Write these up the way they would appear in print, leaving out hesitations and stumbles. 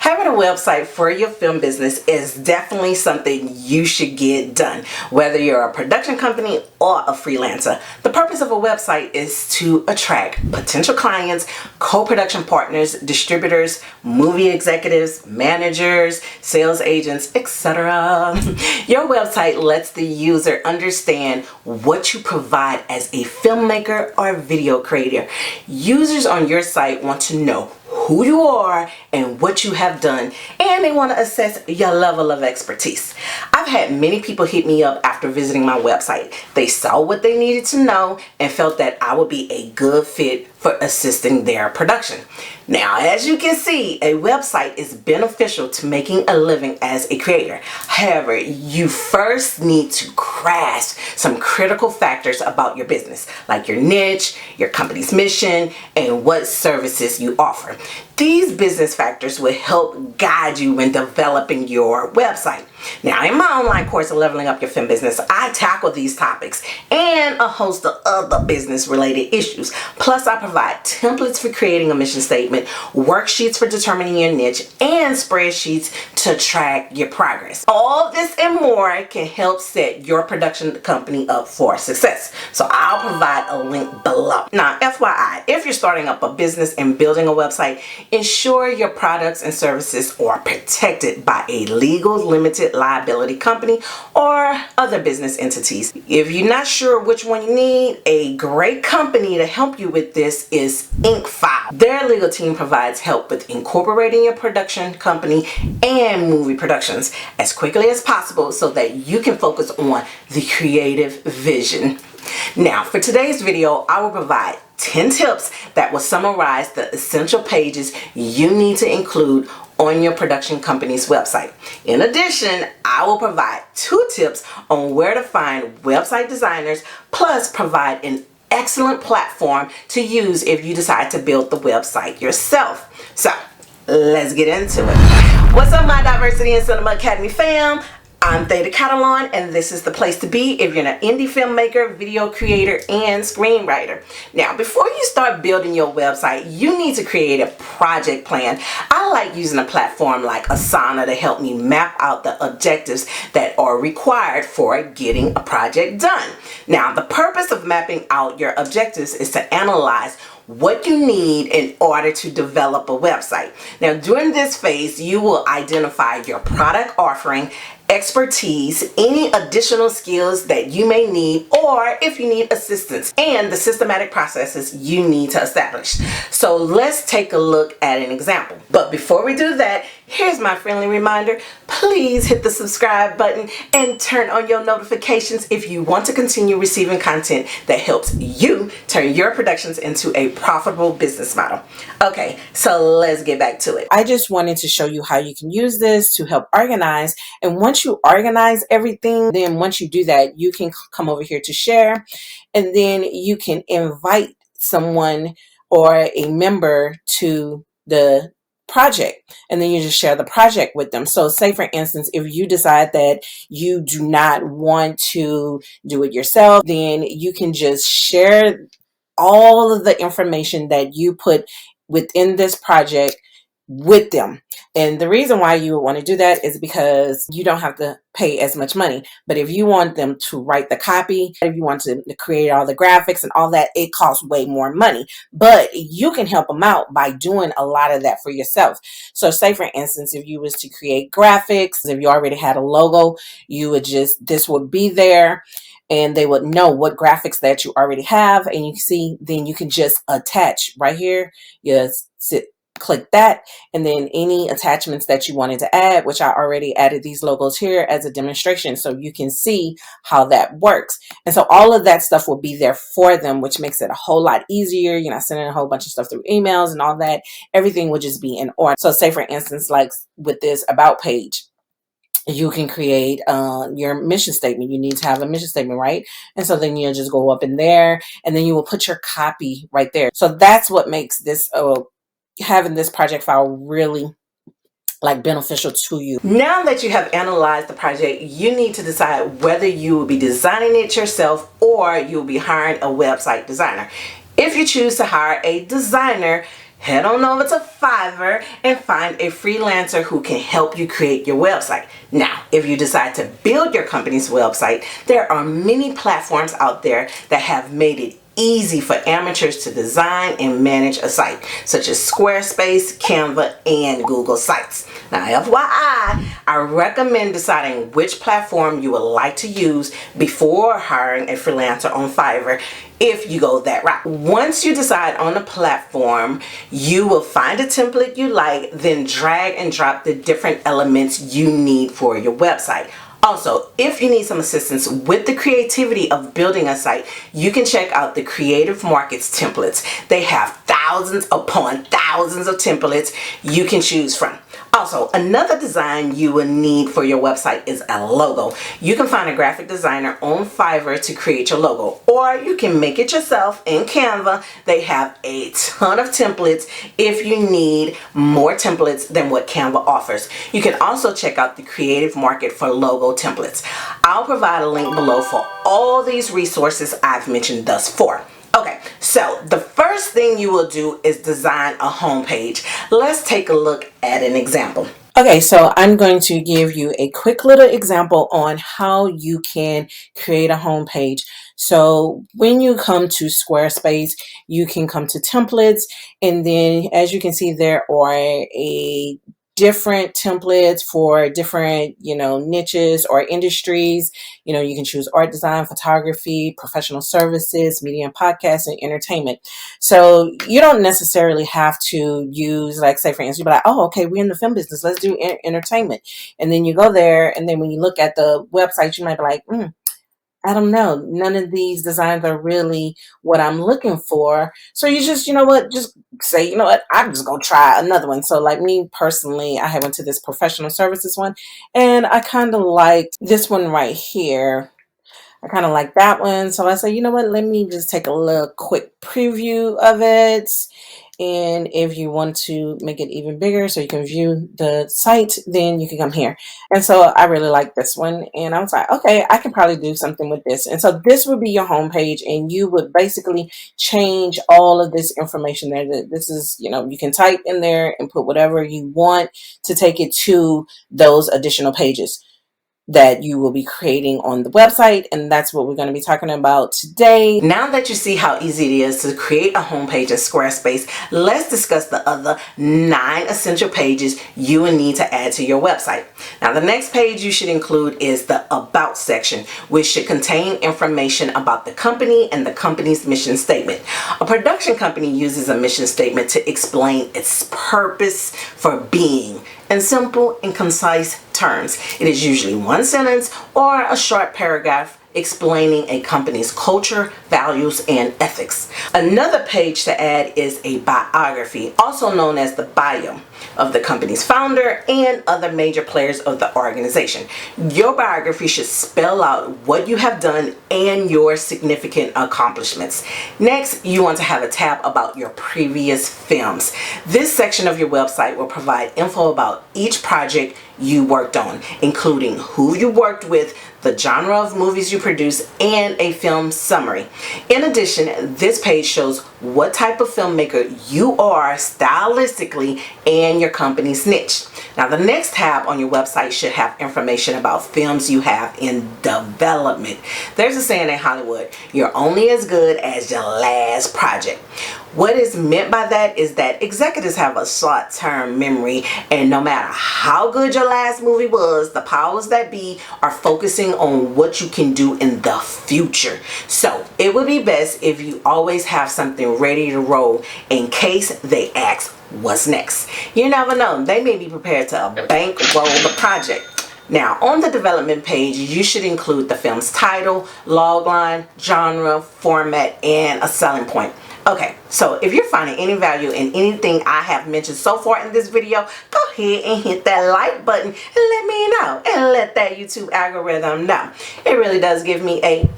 Having a website for your film business is definitely something you should get done, whether you're a production company or a freelancer. The purpose of a website is to attract potential clients, co-production partners, distributors, movie executives, managers, sales agents, etc. Your website lets the user understand what you provide as a filmmaker or video creator. Users on your site want to know who you are and what you have done, and they want to assess your level of expertise. I've had many people hit me up after visiting my website. They saw what they needed to know and felt that I would be a good fit for assisting their production. Now, as you can see, a website is beneficial to making a living as a creator. However, you first need to grasp some critical factors about your business, like your niche, your company's mission, and what services you offer. These business factors will help guide you when developing your website. Now, in my online course of Leveling Up Your Film Business, I tackle these topics and a host of other business-related issues. Plus, I provide templates for creating a mission statement, worksheets for determining your niche, and spreadsheets to track your progress. All this and more can help set your production company up for success. So I'll provide a link below. Now, FYI, if you're starting up a business and building a website, ensure your products and services are protected by a legal limited liability company or other business entities. If you're not sure which one you need, a great company to help you with this is InkFile. Their legal team provides help with incorporating your production company and movie productions as quickly as possible so that you can focus on the creative vision. Now, for today's video, I will provide 10 tips that will summarize the essential pages you need to include on your production company's website. In addition, I will provide 2 tips on where to find website designers, plus provide an excellent platform to use if you decide to build the website yourself. So, let's get into it. What's up, my Diversity in Cinema Academy fam? I'm Theta Catalan, and this is the place to be if you're an indie filmmaker, video creator, and screenwriter. Now, before you start building your website, you need to create a project plan. I like using a platform like Asana to help me map out the objectives that are required for getting a project done. Now, the purpose of mapping out your objectives is to analyze what you need in order to develop a website. Now, during this phase, you will identify your product offering, expertise, any additional skills that you may need, or if you need assistance, and the systematic processes you need to establish. So let's take a look at an example. But before we do that, here's my friendly reminder. Please hit the subscribe button and turn on your notifications if you want to continue receiving content that helps you turn your productions into a profitable business model. Okay, so let's get back to it. I just wanted to show you how you can use this to help organize. And once you organize everything, then once you do that, you can come over here to share, and then you can invite someone or a member to the project, and then you just share the project with them. So say for instance, if you decide that you do not want to do it yourself, then you can just share all of the information that you put within this project with them. And the reason why you would want to do that is because you don't have to pay as much money. But if you want them to write the copy, if you want to create all the graphics and all that, it costs way more money. But you can help them out by doing a lot of that for yourself. So say for instance, if you was to create graphics, if you already had a logo, you would just, this would be there, and they would know what graphics that you already have. And you see, then you can just attach right here. Click that, and then any attachments that you wanted to add, which I already added these logos here as a demonstration so you can see how that works. And so all of that stuff will be there for them, which makes it a whole lot easier. You're not sending a whole bunch of stuff through emails and all that. Everything will just be in order. So say for instance, like with this about page, you can create your mission statement. You need to have a mission statement, right? And so then you'll just go up in there, and then you will put your copy right there. So that's what makes this having this project file really like beneficial to you. Now that you have analyzed the project, you need to decide whether you will be designing it yourself or you'll be hiring a website designer. If you choose to hire a designer, head on over to Fiverr and find a freelancer who can help you create your website. Now, if you decide to build your company's website, there are many platforms out there that have made it easy for amateurs to design and manage a site, such as Squarespace, Canva, and Google Sites. Now, FYI, I recommend deciding which platform you would like to use before hiring a freelancer on Fiverr if you go that route. Once you decide on a platform, you will find a template you like, then drag and drop the different elements you need for your website. Also, if you need some assistance with the creativity of building a site, you can check out the Creative Markets templates. They have thousands upon thousands of templates you can choose from. Also, another design you will need for your website is a logo. You can find a graphic designer on Fiverr to create your logo, or you can make it yourself in Canva. They have a ton of templates if you need more templates than what Canva offers. You can also check out the Creative Market for logo templates. I'll provide a link below for all these resources I've mentioned thus far. Okay, so the first thing you will do is design a homepage. Let's take a look at an example. Okay, so I'm going to give you a quick little example on how you can create a homepage. So when you come to Squarespace, you can come to templates, and then as you can see, there are a different templates for different, niches or industries. You can choose art design, photography, professional services, media and podcast, and entertainment. So you don't necessarily have to use, like, say for instance, you'd be like, oh, okay, we're in the film business, let's do entertainment. And then you go there, and then when you look at the website, you might be like, I don't know. None of these designs are really what I'm looking for. So you just, just say, I'm just going to try another one. So like me personally, I went to this professional services one, and I kind of liked this one right here. I kind of like that one. So I said, let me just take a little quick preview of it. And if you want to make it even bigger so you can view the site, then you can come here. And so I really like this one. And I was like, okay, I can probably do something with this. And so this would be your homepage, and you would basically change all of this information there. This is, you can type in there and put whatever you want to take it to those additional pages that you will be creating on the website, and that's what we're going to be talking about today. Now that you see how easy it is to create a homepage in Squarespace, let's discuss the other 9 essential pages you will need to add to your website. Now, the next page you should include is the About section, which should contain information about the company and the company's mission statement. A production company uses a mission statement to explain its purpose for being in simple and concise terms. It is usually one sentence or a short paragraph explaining a company's culture, values, and ethics. Another page to add is a biography, also known as the bio of the company's founder and other major players of the organization. Your biography should spell out what you have done and your significant accomplishments. Next, you want to have a tab about your previous films. This section of your website will provide info about each project you worked on, including who you worked with, the genre of movies you produce, and a film summary. In addition, this page shows what type of filmmaker you are stylistically and your company's niche. Now, the next tab on your website should have information about films you have in development. There's a saying in Hollywood, you're only as good as your last project. What is meant by that is that executives have a short-term memory, and no matter how good your last movie was, the powers that be are focusing on what you can do in the future. So it would be best if you always have something ready to roll in case they ask what's next. You never know, they may be prepared to bankroll the project. Now, on the development page, you should include the film's title, logline, genre, format, and a selling point. Okay, so if you're finding any value in anything I have mentioned so far in this video, go ahead and hit that like button and let me know, and let that YouTube algorithm know. It really does give me a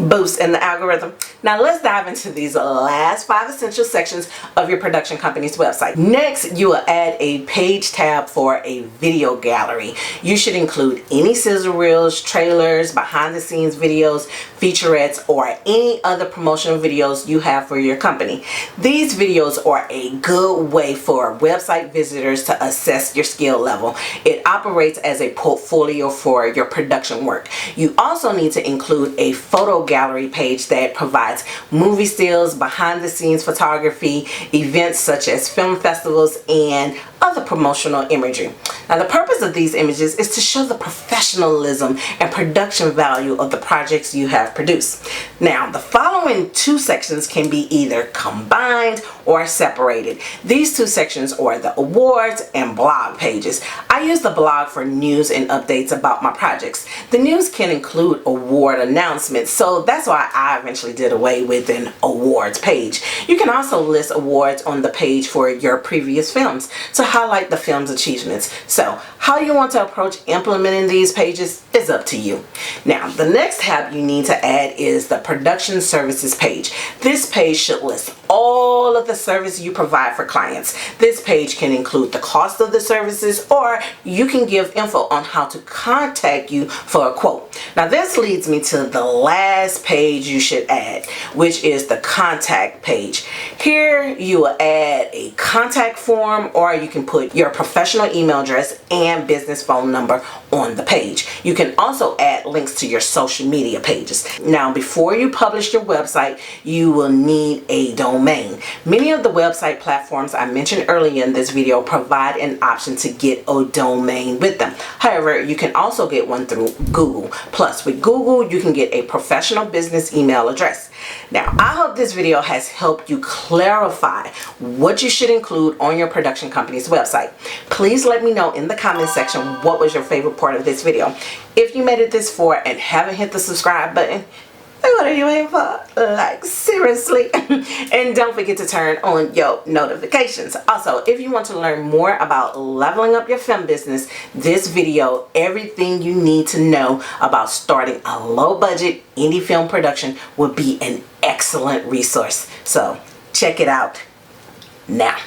boost in the algorithm. Now let's dive into these last 5 essential sections of your production company's website. Next, you will add a page tab for a video gallery. You should include any sizzle reels, trailers, behind the scenes videos, featurettes, or any other promotional videos you have for your company. These videos are a good way for website visitors to assess your skill level. It operates as a portfolio for your production work. You also need to include a photo gallery page that provides movie stills, behind the scenes photography, events such as film festivals, and other promotional imagery. Now the purpose of these images is to show the professionalism and production value of the projects you have produced. Now the following 2 sections can be either combined or separated. These 2 sections are the awards and blog pages. I use the blog for news and updates about my projects. The news can include award announcements, so that's why I eventually did away with an awards page. You can also list awards on the page for your previous films to highlight the film's achievements. So how you want to approach implementing these pages is up to you. Now the next tab you need to add is the production services page. This page should list all of the service you provide for clients. This page can include the cost of the services, or you can give info on how to contact you for a quote. Now this leads me to the last page you should add, which is the contact page. Here you will add a contact form, or you can put your professional email address and business phone number on the page. You can also add links to your social media pages. Now before you publish your website, you will need a domain. Many of the website platforms I mentioned earlier in this video provide an option to get a domain with them. However, you can also get one through Google. Plus, with Google, you can get a professional business email address. Now, I hope this video has helped you clarify what you should include on your production company's website. Please let me know in the comment section what was your favorite part of this video. If you made it this far and haven't hit the subscribe button, what are you waiting for? Like, seriously? And don't forget to turn on your notifications. Also, if you want to learn more about leveling up your film business, this video, everything you need to know about starting a low budget indie film production, will be an excellent resource. So check it out now.